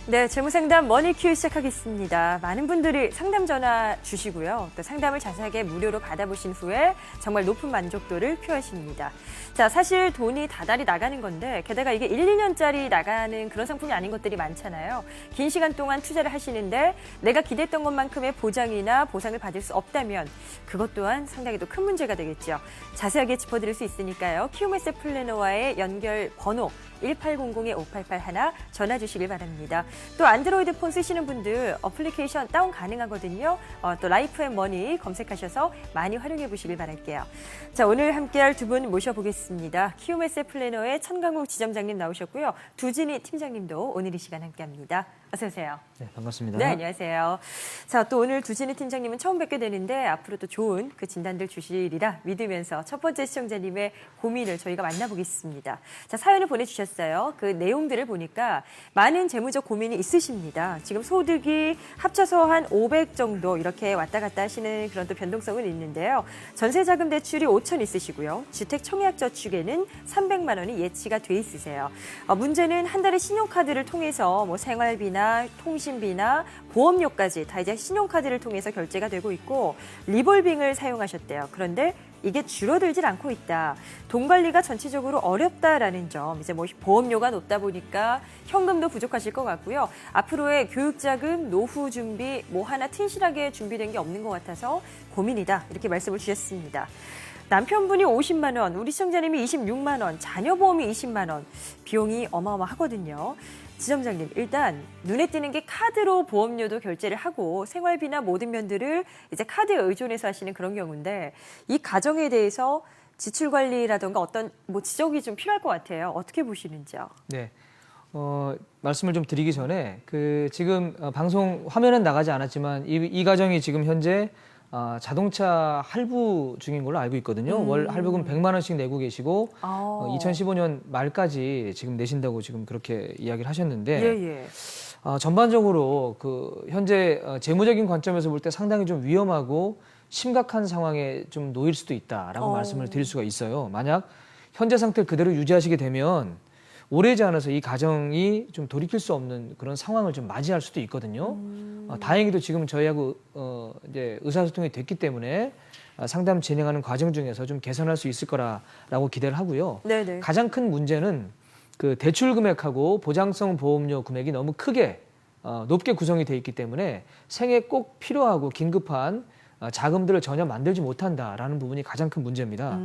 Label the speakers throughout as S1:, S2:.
S1: 네, 재무상담 머니큐 시작하겠습니다. 많은 분들이 상담 전화 주시고요. 또 상담을 자세하게 무료로 받아보신 후에 정말 높은 만족도를 표하십니다. 자, 사실 돈이 다달이 나가는 건데 게다가 이게 1, 2년짜리 나가는 그런 상품이 아닌 것들이 많잖아요. 긴 시간 동안 투자를 하시는데 내가 기대했던 것만큼의 보장이나 보상을 받을 수 없다면 그것 또한 상당히 또 큰 문제가 되겠죠. 자세하게 짚어드릴 수 있으니까요. 키움에셋 플래너와의 연결 번호 1800-5881 전화 주시길 바랍니다. 또 안드로이드 폰 쓰시는 분들 어플리케이션 다운 가능하거든요. 또 라이프 앤 머니 검색하셔서 많이 활용해 보시길 바랄게요. 자, 오늘 함께할 두 분 모셔보겠습니다. 키움에셋 플래너의 천강욱 지점장님 나오셨고요. 두진희 팀장님도 오늘 이 시간 함께합니다. 어서 오세요.
S2: 네, 반갑습니다.
S1: 네, 안녕하세요. 자, 또 오늘 두진희 팀장님은 처음 뵙게 되는데 앞으로 또 좋은 그 진단들 주시리라 믿으면서 첫 번째 시청자님의 고민을 저희가 만나보겠습니다. 자, 사연을 보내주셨어요. 그 내용들을 보니까 많은 재무적 고민이 있으십니다. 지금 소득이 합쳐서 한 500 정도 이렇게 왔다 갔다 하시는 그런 또 변동성은 있는데요. 전세자금 대출이 5천 있으시고요. 주택 청약저축에는 300만 원이 예치가 돼 있으세요. 문제는 한 달에 신용카드를 통해서 뭐 생활비나 통신비나 보험료까지 다 이제 신용카드를 통해서 결제가 되고 있고 리볼빙을 사용하셨대요. 그런데 이게 줄어들질 않고 있다. 돈 관리가 전체적으로 어렵다라는 점. 이제 뭐 보험료가 높다 보니까 현금도 부족하실 것 같고요. 앞으로의 교육자금, 노후 준비 뭐 하나 튼실하게 준비된 게 없는 것 같아서 고민이다. 이렇게 말씀을 주셨습니다. 남편분이 50만 원, 우리 시청자님이 26만 원, 자녀 보험이 20만 원. 비용이 어마어마하거든요. 지점장님, 일단 눈에 띄는 게 카드로 보험료도 결제를 하고 생활비나 모든 면들을 이제 카드에 의존해서 하시는 그런 경우인데 이 가정에 대해서 지출 관리라든가 어떤 뭐 지적이 좀 필요할 것 같아요. 어떻게 보시는지요?
S2: 네, 말씀을 좀 드리기 전에 지금 방송 화면은 나가지 않았지만 이 가정이 지금 현재 자동차 할부 중인 걸로 알고 있거든요. 월 할부금 100만 원씩 내고 계시고 2015년 말까지 지금 내신다고 지금 그렇게 이야기를 하셨는데 전반적으로 현재 재무적인 관점에서 볼 때 상당히 좀 위험하고 심각한 상황에 좀 놓일 수도 있다라고 말씀을 드릴 수가 있어요. 만약 현재 상태를 그대로 유지하시게 되면 오래지 않아서 이 가정이 좀 돌이킬 수 없는 그런 상황을 좀 맞이할 수도 있거든요. 다행히도 지금 저희하고 이제 의사소통이 됐기 때문에 상담 진행하는 과정 중에서 좀 개선할 수 있을 거라고 기대를 하고요.
S1: 네네.
S2: 가장 큰 문제는 그 대출 금액하고 보장성 보험료 금액이 너무 크게 높게 구성이 돼 있기 때문에 생애 꼭 필요하고 긴급한 자금들을 전혀 만들지 못한다라는 부분이 가장 큰 문제입니다.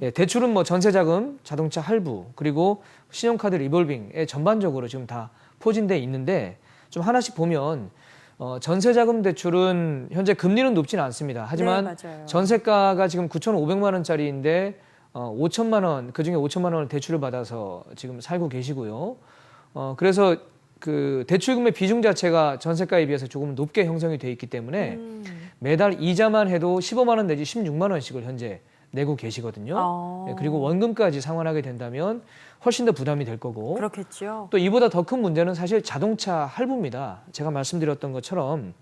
S2: 예, 대출은 뭐 전세자금, 자동차 할부, 그리고 신용카드 리볼빙에 전반적으로 지금 다 포진돼 있는데 좀 하나씩 보면 전세자금 대출은 현재 금리는 높지는 않습니다. 하지만
S1: 네,
S2: 전세가가 지금 9,500만 원짜리인데 5천만 원, 그중에 5천만 원을 대출을 받아서 지금 살고 계시고요. 그래서 그 대출금의 비중 자체가 전세가에 비해서 조금 높게 형성이 돼 있기 때문에 매달 이자만 해도 15만 원 내지 16만 원씩을 현재 내고 계시거든요. 네, 그리고 원금까지 상환하게 된다면 훨씬 더 부담이 될 거고.
S1: 그렇겠죠.
S2: 또 이보다 더 큰 문제는 사실 자동차 할부입니다. 제가 말씀드렸던 것처럼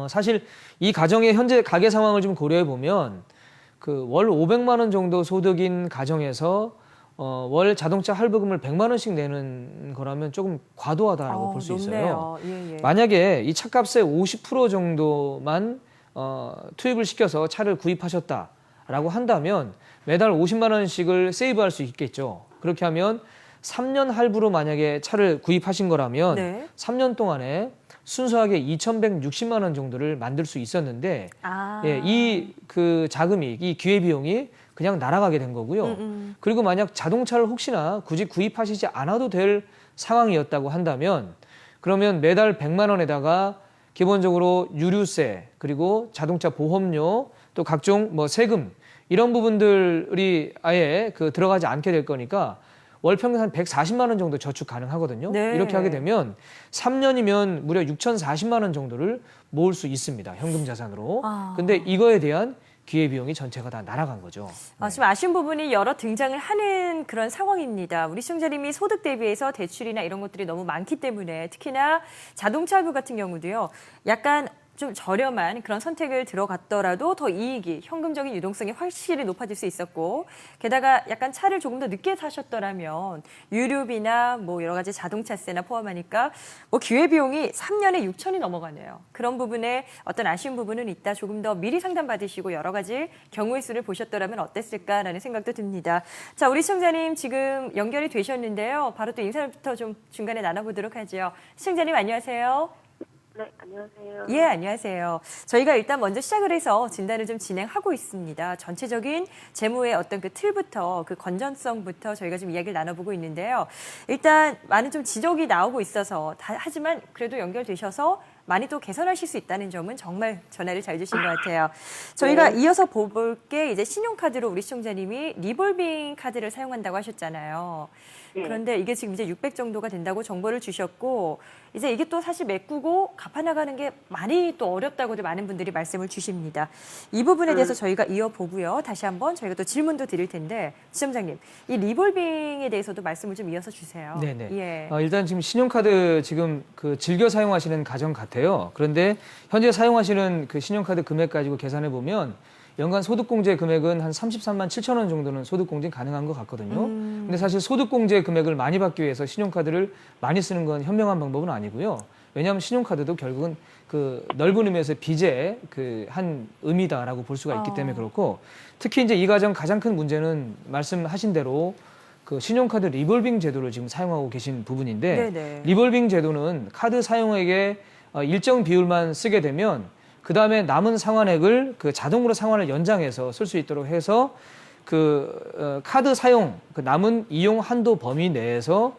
S2: 사실 이 가정의 현재 가계 상황을 좀 고려해 보면 그 월 500만 원 정도 소득인 가정에서 월 자동차 할부금을 100만 원씩 내는 거라면 조금 과도하다라고 볼 수 있어요. 만약에 이 차값의 50% 정도만 투입을 시켜서 차를 구입하셨다라고 한다면 매달 50만 원씩을 세이브할 수 있겠죠. 그렇게 하면 3년 할부로 만약에 차를 구입하신 거라면 3년 동안에 순수하게 2,160만 원 정도를 만들 수 있었는데 예, 이 자금이, 이 기회비용이 그냥 날아가게 된 거고요. 그리고 만약 자동차를 혹시나 굳이 구입하시지 않아도 될 상황이었다고 한다면 그러면 매달 100만 원에다가 기본적으로 유류세, 그리고 자동차 보험료, 또 각종 뭐 세금 이런 부분들이 아예 들어가지 않게 될 거니까 월 평균 한 140만 원 정도 저축 가능하거든요.
S1: 네.
S2: 이렇게 하게 되면 3년이면 무려 6,040만 원 정도를 모을 수 있습니다. 현금 자산으로. 근데 이거에 대한 기회비용이 전체가 다 날아간 거죠.
S1: 지금 아쉬운 부분이 여러 등장을 하는 그런 상황입니다. 우리 시청자님이 소득 대비해서 대출이나 이런 것들이 너무 많기 때문에 특히나 자동차 할부 같은 경우도요. 약간 좀 저렴한 그런 선택을 들어갔더라도 더 이익이, 현금적인 유동성이 확실히 높아질 수 있었고, 게다가 약간 차를 조금 더 늦게 사셨더라면 유류비나 뭐 여러 가지 자동차세나 포함하니까 뭐 기회비용이 3년에 6천이 넘어가네요. 그런 부분에 어떤 아쉬운 부분은 있다. 조금 더 미리 상담 받으시고 여러 가지 경우의 수를 보셨더라면 어땠을까라는 생각도 듭니다. 자, 우리 시청자님 지금 연결이 되셨는데요. 바로 또 인사부터 좀 중간에 나눠보도록 하죠. 시청자님 안녕하세요.
S3: 네, 안녕하세요.
S1: 예, 안녕하세요. 저희가 일단 먼저 시작을 해서 진단을 좀 진행하고 있습니다. 전체적인 재무의 어떤 그 틀부터 그 건전성부터 저희가 좀 이야기를 나눠보고 있는데요. 일단 많은 좀 지적이 나오고 있어서 하지만 그래도 연결되셔서 많이 또 개선하실 수 있다는 점은 정말 전화를 잘 주신 것 같아요. 저희가 이어서 볼 게 이제 신용카드로 우리 시청자님이 리볼빙 카드를 사용한다고 하셨잖아요.
S3: 네.
S1: 그런데 이게 지금 이제 600 정도가 된다고 정보를 주셨고, 이제 이게 또 사실 메꾸고 갚아나가는 게 많이 또 어렵다고도 많은 분들이 말씀을 주십니다. 이 부분에 대해서 저희가 이어보고요. 다시 한번 저희가 또 질문도 드릴 텐데, 시청자님, 이 리볼빙에 대해서도 말씀을 좀 이어서 주세요.
S2: 네네.
S1: 예.
S2: 일단 지금 신용카드 지금 그 즐겨 사용하시는 가정 같아요. 그런데 현재 사용하시는 그 신용카드 금액 가지고 계산해 보면 연간 소득공제 금액은 한 33만 7천 원 정도는 소득공제 가능한 것 같거든요. 근데 사실 소득공제 금액을 많이 받기 위해서 신용카드를 많이 쓰는 건 현명한 방법은 아니고요. 왜냐하면 신용카드도 결국은 그 넓은 의미에서 빚의 그 한 의미다라고 볼 수가 있기 때문에 그렇고, 특히 이제 이 가정 가장 큰 문제는 말씀하신 대로 그 신용카드 리볼빙 제도를 지금 사용하고 계신 부분인데,
S1: 네네.
S2: 리볼빙 제도는 카드 사용액의 일정 비율만 쓰게 되면 그 다음에 남은 상환액을 그 자동으로 상환을 연장해서 쓸 수 있도록 해서 카드 사용, 그 남은 이용 한도 범위 내에서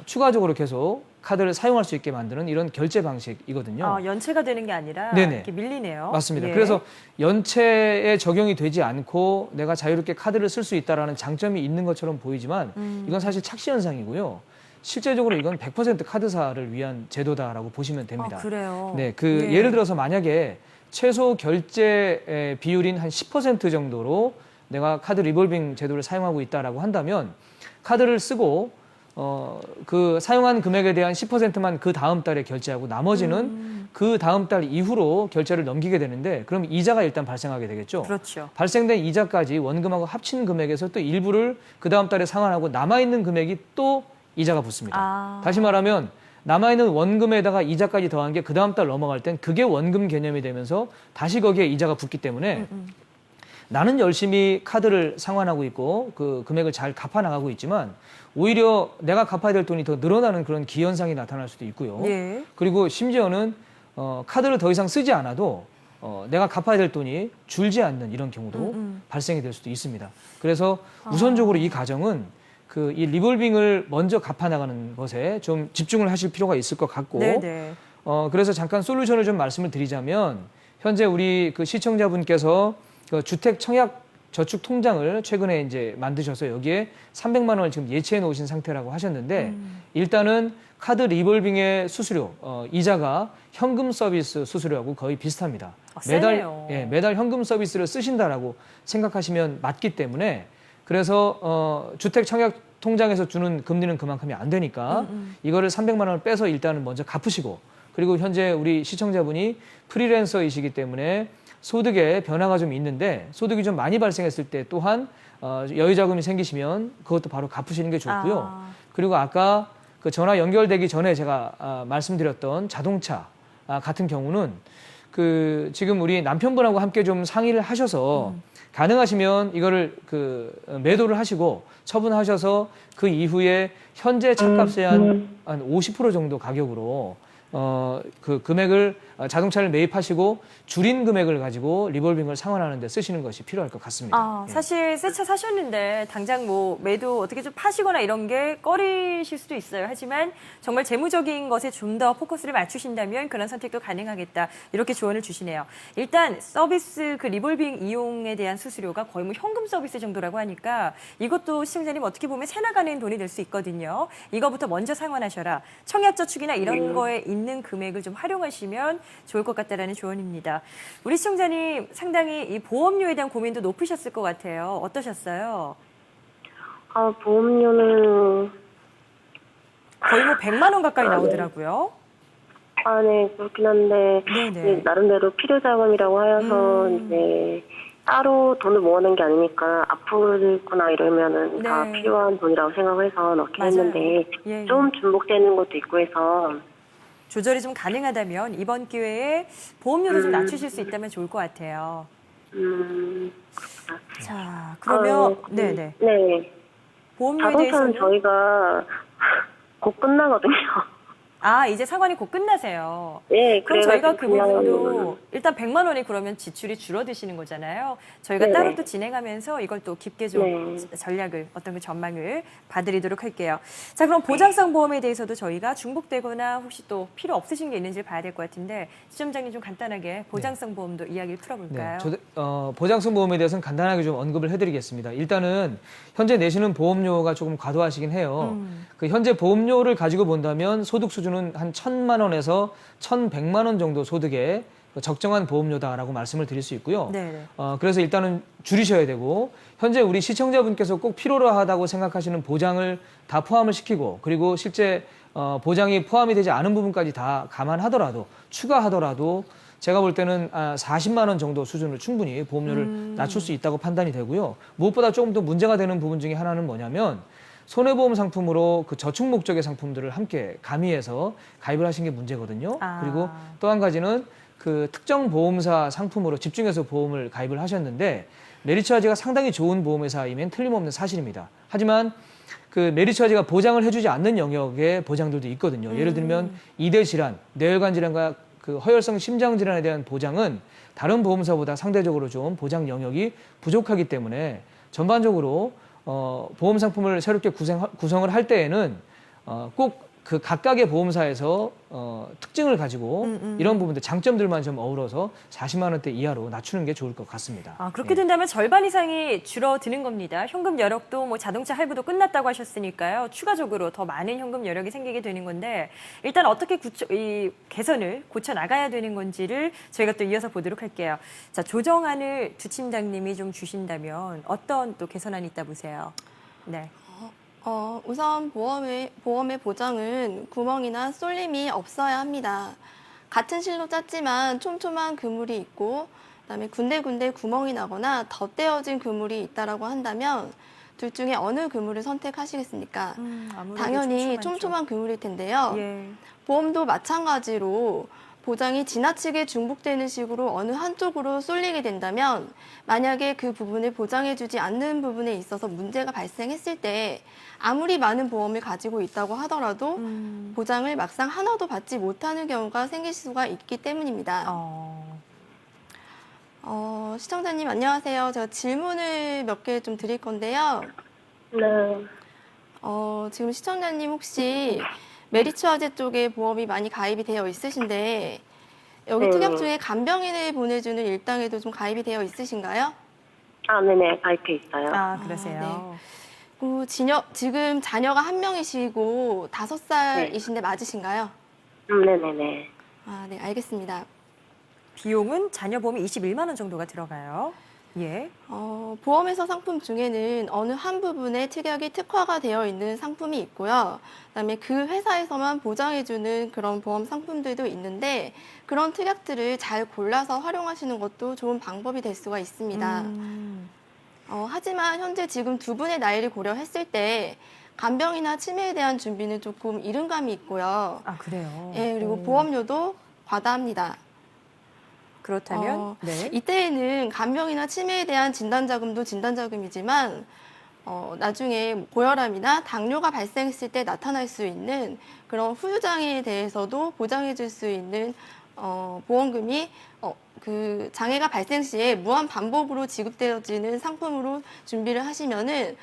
S2: 추가적으로 계속 카드를 사용할 수 있게 만드는 이런 결제 방식이거든요.
S1: 연체가 되는 게 아니라
S2: 네네.
S1: 이렇게 밀리네요.
S2: 맞습니다.
S1: 예.
S2: 그래서 연체에 적용이 되지 않고 내가 자유롭게 카드를 쓸 수 있다라는 장점이 있는 것처럼 보이지만 이건 사실 착시 현상이고요. 실제적으로 이건 100% 카드사를 위한 제도다라고 보시면 됩니다.
S1: 그래요?
S2: 네,
S1: 예.
S2: 예를 들어서 만약에 최소 결제 비율인 한 10% 정도로 내가 카드 리볼빙 제도를 사용하고 있다라고 한다면 카드를 쓰고 그 사용한 금액에 대한 10%만 그 다음 달에 결제하고 나머지는 그 다음 달 이후로 결제를 넘기게 되는데, 그럼 이자가 일단 발생하게 되겠죠.
S1: 그렇죠.
S2: 발생된 이자까지 원금하고 합친 금액에서 또 일부를 그 다음 달에 상환하고 남아있는 금액이 또 이자가 붙습니다. 다시 말하면 남아있는 원금에다가 이자까지 더한 게 그 다음 달 넘어갈 땐 그게 원금 개념이 되면서 다시 거기에 이자가 붙기 때문에 나는 열심히 카드를 상환하고 있고 그 금액을 잘 갚아 나가고 있지만 오히려 내가 갚아야 될 돈이 더 늘어나는 그런 기현상이 나타날 수도 있고요.
S1: 예.
S2: 그리고 심지어는 카드를 더 이상 쓰지 않아도 내가 갚아야 될 돈이 줄지 않는 이런 경우도 발생이 될 수도 있습니다. 그래서 우선적으로 이 가정은 이 리볼빙을 먼저 갚아 나가는 것에 좀 집중을 하실 필요가 있을 것 같고,
S1: 네네.
S2: 그래서 잠깐 솔루션을 좀 말씀을 드리자면, 현재 우리 그 시청자분께서 그 주택 청약 저축 통장을 최근에 이제 만드셔서 여기에 300만 원을 지금 예치해 놓으신 상태라고 하셨는데, 일단은 카드 리볼빙의 수수료, 이자가 현금 서비스 수수료하고 거의 비슷합니다.
S1: 세네요.
S2: 매달 현금 서비스를 쓰신다라고 생각하시면 맞기 때문에, 그래서 주택 청약 통장에서 주는 금리는 그만큼이 안 되니까 이거를 300만 원을 빼서 일단은 먼저 갚으시고, 그리고 현재 우리 시청자분이 프리랜서이시기 때문에 소득에 변화가 좀 있는데 소득이 좀 많이 발생했을 때 또한 여유 자금이 생기시면 그것도 바로 갚으시는 게 좋고요. 그리고 아까 그 전화 연결되기 전에 제가 말씀드렸던 자동차 같은 경우는 그 지금 우리 남편분하고 함께 좀 상의를 하셔서 가능하시면 이거를 매도를 하시고 처분하셔서 그 이후에 현재 차값의 한 50% 정도 가격으로 그 금액을 자동차를 매입하시고 줄인 금액을 가지고 리볼빙을 상환하는 데 쓰시는 것이 필요할 것 같습니다.
S1: 사실 새 차 사셨는데 당장 뭐 매도 어떻게 좀 파시거나 이런 게 꺼리실 수도 있어요. 하지만 정말 재무적인 것에 좀 더 포커스를 맞추신다면 그런 선택도 가능하겠다. 이렇게 조언을 주시네요. 일단 서비스 그 리볼빙 이용에 대한 수수료가 거의 뭐 현금 서비스 정도라고 하니까 이것도 시청자님 어떻게 보면 새 나가는 돈이 될 수 있거든요. 이거부터 먼저 상환하셔라. 청약저축이나 이런 거에 있는 금액을 좀 활용하시면 좋을 것 같다라는 조언입니다. 우리 시청자님 상당히 이 보험료에 대한 고민도 높으셨을 것 같아요. 어떠셨어요?
S3: 보험료는
S1: 거의 뭐 100만 원 가까이 나오더라고요.
S3: 아, 네, 그렇긴 한데,
S1: 네네.
S3: 이제 나름대로 필요 자금이라고 하여서, 이제, 따로 돈을 모아놓은 게 아니니까, 아프거나 이러면은 다
S1: 네.
S3: 필요한 돈이라고 생각을 해서 넣긴
S1: 맞아요.
S3: 했는데,
S1: 예,
S3: 좀 중복되는 것도 있고 해서,
S1: 조절이 좀 가능하다면 이번 기회에 보험료를 좀 낮추실 수 있다면 좋을 것 같아요.
S3: 그렇구나.
S1: 자, 그러면 네네.
S3: 네.
S1: 보험료에
S3: 자동차는
S1: 대해서는
S3: 저희가 곧 끝나거든요.
S1: 아, 이제 상환이 곧 끝나세요.
S3: 네,
S1: 그럼 저희가 그
S3: 그래가지고
S1: 부분도 일단 100만 원이 그러면 지출이 줄어드시는 거잖아요. 저희가
S3: 네네.
S1: 따로 또 진행하면서 이걸 또 깊게 좀
S3: 네.
S1: 전략을 어떤 그 전망을 봐드리도록 할게요. 자, 그럼 보장성 보험에 대해서도 저희가 중복되거나 혹시 또 필요 없으신 게 있는지 봐야 될 것 같은데 시점장님 좀 간단하게 보장성 보험도 이야기를 풀어볼까요?
S2: 보장성 보험에 대해서는 간단하게 좀 언급을 해드리겠습니다. 일단은 현재 내시는 보험료가 조금 과도하시긴 해요. 그 현재 보험료를 가지고 본다면 소득 수준은 한 1,000만 원에서 1,100만 원 정도 소득의 적정한 보험료다라고 말씀을 드릴 수 있고요.
S1: 네네.
S2: 그래서 일단은 줄이셔야 되고 현재 우리 시청자분께서 꼭 필요로 하다고 생각하시는 보장을 다 포함을 시키고 그리고 실제 보장이 포함이 되지 않은 부분까지 다 감안하더라도 추가하더라도 제가 볼 때는 40만 원 정도 수준으로 충분히 보험료를 낮출 수 있다고 판단이 되고요. 무엇보다 조금 더 문제가 되는 부분 중에 하나는 뭐냐면 손해보험 상품으로 그 저축 목적의 상품들을 함께 가미해서 가입을 하신 게 문제거든요. 그리고 또 한 가지는 그 특정 보험사 상품으로 집중해서 보험을 가입을 하셨는데 메리츠아지가 상당히 좋은 보험회사이면 틀림없는 사실입니다. 하지만 그 메리츠아지가 보장을 해주지 않는 영역의 보장들도 있거든요. 예를 들면 이대 질환, 뇌혈관 질환과 그 허혈성 심장 질환에 대한 보장은 다른 보험사보다 상대적으로 좀 보장 영역이 부족하기 때문에 전반적으로 보험 상품을 새롭게 구성을 할 때에는 꼭 그 각각의 보험사에서 특징을 가지고 이런 부분들 장점들만 좀 어우러서 40만 원대 이하로 낮추는 게 좋을 것 같습니다.
S1: 아, 그렇게 된다면 절반 이상이 줄어드는 겁니다. 현금 여력도 뭐 자동차 할부도 끝났다고 하셨으니까요. 추가적으로 더 많은 현금 여력이 생기게 되는 건데 일단 어떻게 이 개선을 고쳐 나가야 되는 건지를 저희가 또 이어서 보도록 할게요. 자, 조정안을 주 팀장님이 좀 주신다면 어떤 또 개선안이 있다 보세요? 네.
S4: 우선 보험의 보장은 구멍이나 쏠림이 없어야 합니다. 같은 실로 짰지만 촘촘한 그물이 있고 그다음에 군데군데 구멍이 나거나 덧대어진 그물이 있다라고 한다면 둘 중에 어느 그물을 선택하시겠습니까?
S1: 아무래도
S4: 당연히
S1: 촘촘하죠.
S4: 촘촘한 그물일 텐데요.
S1: 예.
S4: 보험도 마찬가지로 보장이 지나치게 중복되는 식으로 어느 한쪽으로 쏠리게 된다면 만약에 그 부분을 보장해주지 않는 부분에 있어서 문제가 발생했을 때 아무리 많은 보험을 가지고 있다고 하더라도 보장을 막상 하나도 받지 못하는 경우가 생길 수가 있기 때문입니다. 시청자님 안녕하세요. 제가 질문을 몇 개 좀 드릴 건데요.
S3: 네.
S4: 지금 시청자님 혹시 메리츠화재 쪽에 보험이 많이 가입이 되어 있으신데 여기
S3: 네.
S4: 특약 중에 간병인을 보내주는 일당에도 좀 가입이 되어 있으신가요?
S3: 아, 네네, 가입해 있어요.
S1: 아, 그러세요.
S4: 지금 자녀가 한 명이시고 5살이신데 맞으신가요?
S3: 네네네.
S4: 아, 네, 알겠습니다.
S1: 비용은 자녀 보험이 21만 원 정도가 들어가요. 예.
S4: 보험회사 상품 중에는 어느 한 부분에 특약이 특화가 되어 있는 상품이 있고요. 그다음에 그 회사에서만 보장해주는 그런 보험 상품들도 있는데 그런 특약들을 잘 골라서 활용하시는 것도 좋은 방법이 될 수가 있습니다. 하지만 현재 지금 두 분의 나이를 고려했을 때 간병이나 치매에 대한 준비는 조금 이른 감이 있고요.
S1: 아, 그래요.
S4: 예, 그리고 보험료도 과다합니다.
S1: 그렇다면 네.
S4: 이때에는 간병이나 치매에 대한 진단자금도 진단자금이지만 나중에 고혈압이나 당뇨가 발생했을 때 나타날 수 있는 그런 후유장애에 대해서도 보장해 줄 수 있는 보험금이 그 장애가 발생 시에 무한 반복으로 지급되어지는 상품으로 준비를 하시면은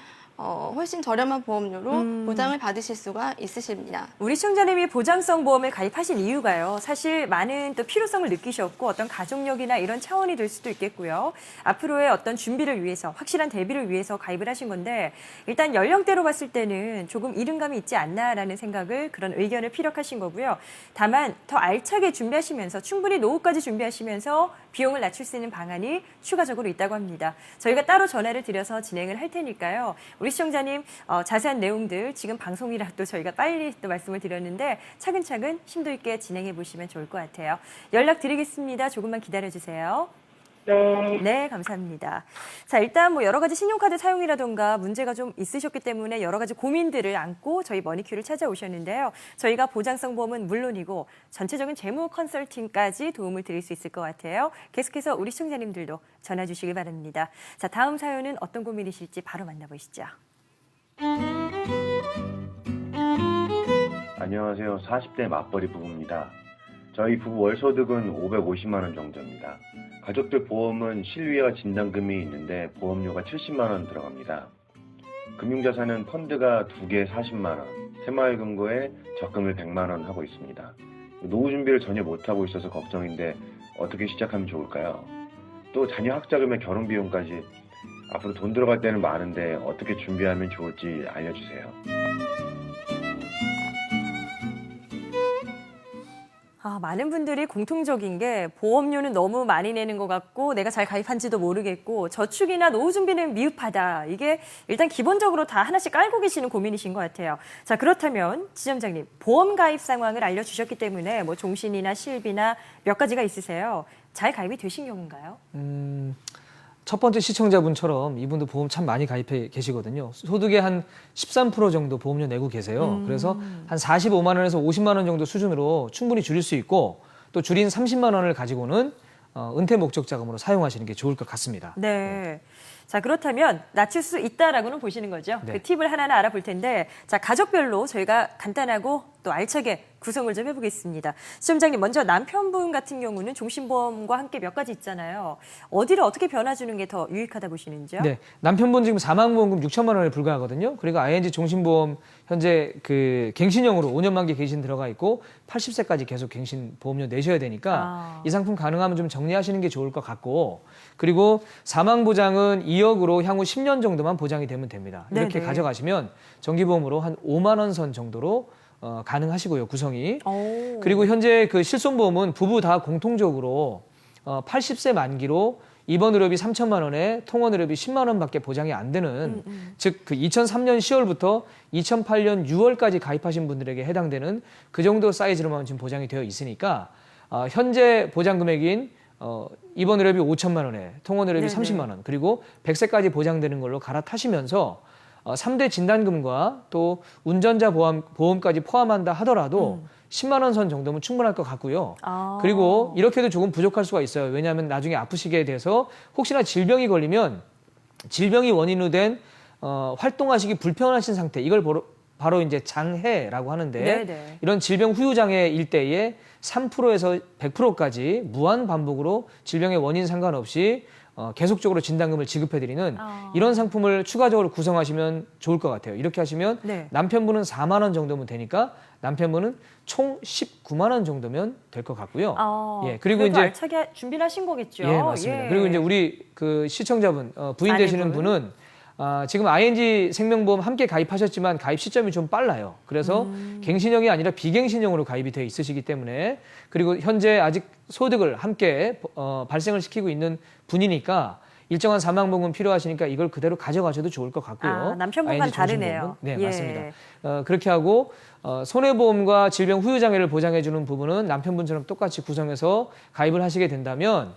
S4: 훨씬 저렴한 보험료로 보장을 받으실 수가 있으십니다.
S1: 우리 시청자님이 보장성 보험을 가입하신 이유가요. 사실 많은 또 필요성을 느끼셨고 어떤 가족력이나 이런 차원이 될 수도 있겠고요. 앞으로의 어떤 준비를 위해서 확실한 대비를 위해서 가입을 하신 건데 일단 연령대로 봤을 때는 조금 이른 감이 있지 않나라는 생각을 그런 의견을 피력하신 거고요. 다만 더 알차게 준비하시면서 충분히 노후까지 준비하시면서 비용을 낮출 수 있는 방안이 추가적으로 있다고 합니다. 저희가 따로 전화를 드려서 진행을 할 테니까요. 우리 시청자님 자세한 내용들 지금 방송이라 또 저희가 빨리 또 말씀을 드렸는데 차근차근 심도 있게 진행해 보시면 좋을 것 같아요. 연락 드리겠습니다. 조금만 기다려주세요.
S3: 네.
S1: 네, 감사합니다. 자, 일단 뭐 여러 가지 신용카드 사용이라던가 문제가 좀 있으셨기 때문에 여러 가지 고민들을 안고 저희 머니큐를 찾아오셨는데요. 저희가 보장성 보험은 물론이고 전체적인 재무 컨설팅까지 도움을 드릴 수 있을 것 같아요. 계속해서 우리 시청자님들도 전화 주시길 바랍니다. 자, 다음 사연은 어떤 고민이실지 바로 만나보시죠.
S5: 안녕하세요. 40대 맞벌이 부부입니다. 저희 부부 월소득은 550만 원 정도입니다. 가족들 보험은 실비와 진단금이 있는데 보험료가 70만 원 들어갑니다. 금융자산은 펀드가 2개 40만 원, 새마을금고에 적금을 100만 원 하고 있습니다. 노후 준비를 전혀 못하고 있어서 걱정인데 어떻게 시작하면 좋을까요? 또 자녀 학자금에 결혼 비용까지 앞으로 돈 들어갈 때는 많은데 어떻게 준비하면 좋을지 알려주세요.
S1: 많은 분들이 공통적인 게 보험료는 너무 많이 내는 것 같고 내가 잘 가입한지도 모르겠고 저축이나 노후 준비는 미흡하다. 이게 일단 기본적으로 다 하나씩 깔고 계시는 고민이신 것 같아요. 자, 그렇다면 지점장님, 보험 가입 상황을 알려주셨기 때문에 뭐 종신이나 실비나 몇 가지가 있으세요. 잘 가입이 되신 경우인가요?
S2: 첫 번째 시청자분처럼 이분도 보험 참 많이 가입해 계시거든요. 소득의 한 13% 정도 보험료 내고 계세요. 그래서 한 45만 원에서 50만 원 정도 수준으로 충분히 줄일 수 있고 또 줄인 30만 원을 가지고는 은퇴 목적 자금으로 사용하시는 게 좋을 것 같습니다.
S1: 네. 자, 그렇다면 낮출 수 있다라고는 보시는 거죠.
S2: 네.
S1: 그 팁을 하나하나 알아볼 텐데, 자, 가족별로 저희가 간단하고 또 알차게 구성을 좀 해보겠습니다. 시청자님, 먼저 남편분 같은 경우는 종신보험과 함께 몇 가지 있잖아요. 어디를 어떻게 변화주는 게 더 유익하다 보시는지요?
S2: 네, 남편분 지금 사망보험금 6천만 원에 불과하거든요. 그리고 ING 종신보험 현재 그 갱신형으로 5년 만기 갱신 들어가 있고 80세까지 계속 갱신 보험료 내셔야 되니까 이 상품 가능하면 좀 정리하시는 게 좋을 것 같고, 그리고 사망보장은 2억으로 향후 10년 정도만 보장이 되면 됩니다. 이렇게
S1: 네네.
S2: 가져가시면 정기보험으로 한 5만 원 선 정도로 가능하시고요, 구성이.
S1: 오.
S2: 그리고 현재 그 실손보험은 부부 다 공통적으로 80세 만기로 입원 의료비 3천만 원에 통원 의료비 10만 원밖에 보장이 안 되는 즉 그 2003년 10월부터 2008년 6월까지 가입하신 분들에게 해당되는 그 정도 사이즈로만 지금 보장이 되어 있으니까 현재 보장 금액인 입원 의료비 5천만 원에 통원 의료비
S1: 네네.
S2: 30만 원 그리고 100세까지 보장되는 걸로 갈아타시면서 3대 진단금과 또 운전자 보험까지 포함한다 하더라도 10만 원 선 정도면 충분할 것 같고요. 그리고 이렇게도 조금 부족할 수가 있어요. 왜냐하면 나중에 아프시게 돼서 혹시나 질병이 걸리면 질병이 원인으로 된 활동하시기 불편하신 상태, 이걸 바로 이제 장해라고 하는데
S1: 네네.
S2: 이런 질병 후유 장애일 때에 3%에서 100%까지 무한 반복으로 질병의 원인 상관없이 계속적으로 진단금을 지급해드리는 이런 상품을 추가적으로 구성하시면 좋을 것 같아요. 이렇게 하시면
S1: 네.
S2: 남편분은 4만 원 정도면 되니까 남편분은 총 19만 원 정도면 될 것 같고요. 예, 그리고
S1: 그래도
S2: 이제
S1: 알차게 준비를 하신 거겠죠.
S2: 예, 맞습니다.
S1: 예.
S2: 그리고 이제 우리 그 시청자분 부인 되시는
S1: 아내분.
S2: 분은 지금 ING 생명보험 함께 가입하셨지만 가입 시점이 좀 빨라요. 그래서 갱신형이 아니라 비갱신형으로 가입이 돼 있으시기 때문에, 그리고 현재 아직 소득을 함께 발생을 시키고 있는 분이니까 일정한 사망보험은 필요하시니까 이걸 그대로 가져가셔도 좋을 것 같고요.
S1: 남편분과는
S2: ING 종신보험은.
S1: 다르네요.
S2: 네,
S1: 예.
S2: 맞습니다. 그렇게 하고 손해보험과 질병 후유 장애를 보장해주는 부분은 남편분처럼 똑같이 구성해서 가입을 하시게 된다면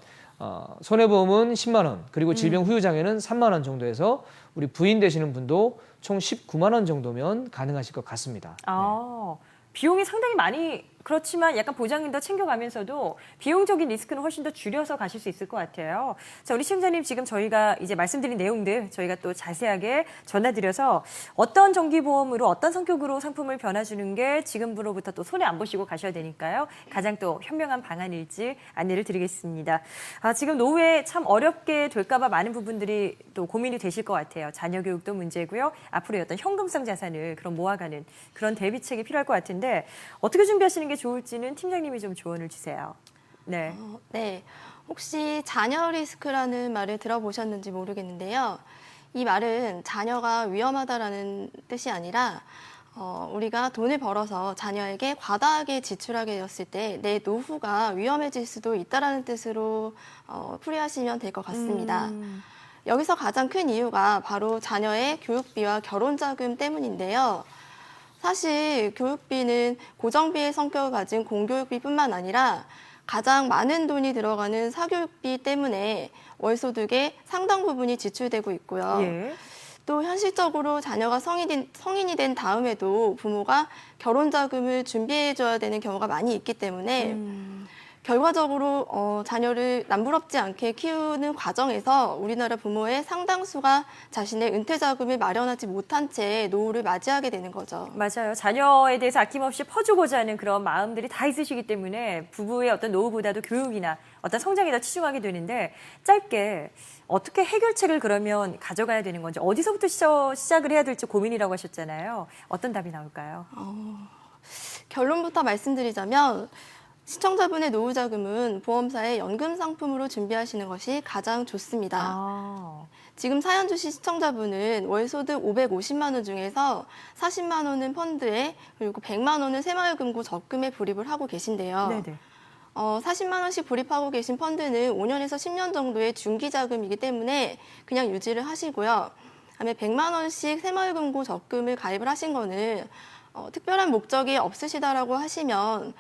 S2: 손해보험은 10만 원, 그리고 질병 후유 장애는 3만 원 정도 해서 우리 부인 되시는 분도 총 19만 원 정도면 가능하실 것 같습니다.
S1: 비용이 상당히 많이 그렇지만 약간 보장은 더 챙겨가면서도 비용적인 리스크는 훨씬 더 줄여서 가실 수 있을 것 같아요. 자, 우리 시청자님, 지금 저희가 이제 말씀드린 내용들 저희가 또 자세하게 전해드려서 어떤 정기보험으로 어떤 성격으로 상품을 변화주는 게 지금부로부터 또 손해 안 보시고 가셔야 되니까요. 가장 또 현명한 방안일지 안내를 드리겠습니다. 지금 노후에 참 어렵게 될까 봐 많은 부분들이 또 고민이 되실 것 같아요. 자녀 교육도 문제고요. 앞으로 어떤 현금성 자산을 그런 모아가는 그런 대비책이 필요할 것 같은데 어떻게 준비하시는 게 좋을지는 팀장님이 좀 조언을 주세요. 네.
S4: 네. 혹시 자녀 리스크라는 말을 들어보셨는지 모르겠는데요. 이 말은 자녀가 위험하다라는 뜻이 아니라 우리가 돈을 벌어서 자녀에게 과다하게 지출하게 되었을 때 내 노후가 위험해질 수도 있다라는 뜻으로 풀이하시면 될 것 같습니다. 여기서 가장 큰 이유가 바로 자녀의 교육비와 결혼자금 때문인데요. 사실 교육비는 고정비의 성격을 가진 공교육비뿐만 아니라 가장 많은 돈이 들어가는 사교육비 때문에 월소득의 상당 부분이 지출되고 있고요.
S1: 예.
S4: 또 현실적으로 자녀가 성인이 된 다음에도 부모가 결혼 자금을 준비해줘야 되는 경우가 많이 있기 때문에 결과적으로 자녀를 남부럽지 않게 키우는 과정에서 우리나라 부모의 상당수가 자신의 은퇴 자금을 마련하지 못한 채 노후를 맞이하게 되는 거죠.
S1: 맞아요. 자녀에 대해서 아낌없이 퍼주고자 하는 그런 마음들이 다 있으시기 때문에 부부의 어떤 노후보다도 교육이나 어떤 성장에 더 치중하게 되는데 짧게 어떻게 해결책을 그러면 가져가야 되는 건지 어디서부터 시작을 해야 될지 고민이라고 하셨잖아요. 어떤 답이 나올까요?
S4: 결론부터 말씀드리자면 시청자분의 노후 자금은 보험사의 연금 상품으로 준비하시는 것이 가장 좋습니다. 지금 사연 주신 시청자분은 월소득 550만 원 중에서 40만 원은 펀드에 그리고 100만 원은 새마을금고 적금에 불입을 하고 계신데요.
S1: 네네.
S4: 40만 원씩 불입하고 계신 펀드는 5년에서 10년 정도의 중기 자금이기 때문에 그냥 유지를 하시고요. 그다음에 100만 원씩 새마을금고 적금을 가입을 하신 거는 특별한 목적이 없으시다라고 하시면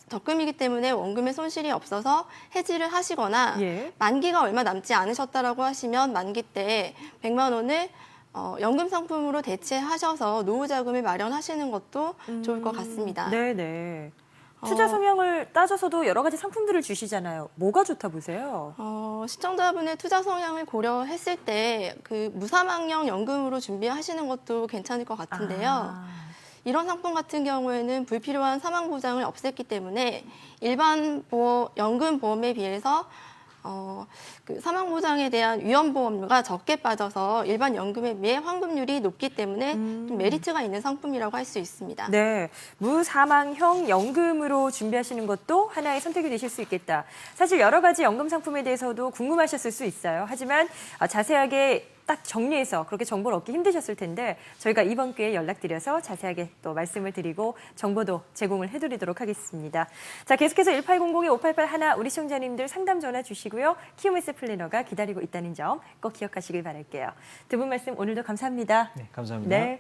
S4: 적금이기 때문에 원금의 손실이 없어서 해지를 하시거나
S1: 예.
S4: 만기가 얼마 남지 않으셨다라고 하시면 만기 때 100만 원을 연금 상품으로 대체하셔서 노후 자금을 마련하시는 것도 좋을 것 같습니다.
S1: 네네. 투자 성향을 따져서도 여러 가지 상품들을 주시잖아요. 뭐가 좋다 보세요?
S4: 시청자분의 투자 성향을 고려했을 때 그 무사망령 연금으로 준비하시는 것도 괜찮을 것 같은데요. 이런 상품 같은 경우에는 불필요한 사망 보장을 없앴기 때문에 일반 연금 보험에 비해서 그 사망 보장에 대한 위험 보험료가 적게 빠져서 일반 연금에 비해 환급률이 높기 때문에 좀 메리트가 있는 상품이라고 할 수 있습니다.
S1: 네, 무사망형 연금으로 준비하시는 것도 하나의 선택이 되실 수 있겠다. 사실 여러 가지 연금 상품에 대해서도 궁금하셨을 수 있어요. 하지만 자세하게 딱 정리해서 그렇게 정보를 얻기 힘드셨을 텐데 저희가 이번 기회에 연락드려서 자세하게 또 말씀을 드리고 정보도 제공을 해드리도록 하겠습니다. 자, 계속해서 1800-5881 우리 시청자님들 상담 전화 주시고요. 키움S 플래너가 기다리고 있다는 점 꼭 기억하시길 바랄게요. 두 분 말씀 오늘도 감사합니다.
S2: 네, 감사합니다.
S1: 네.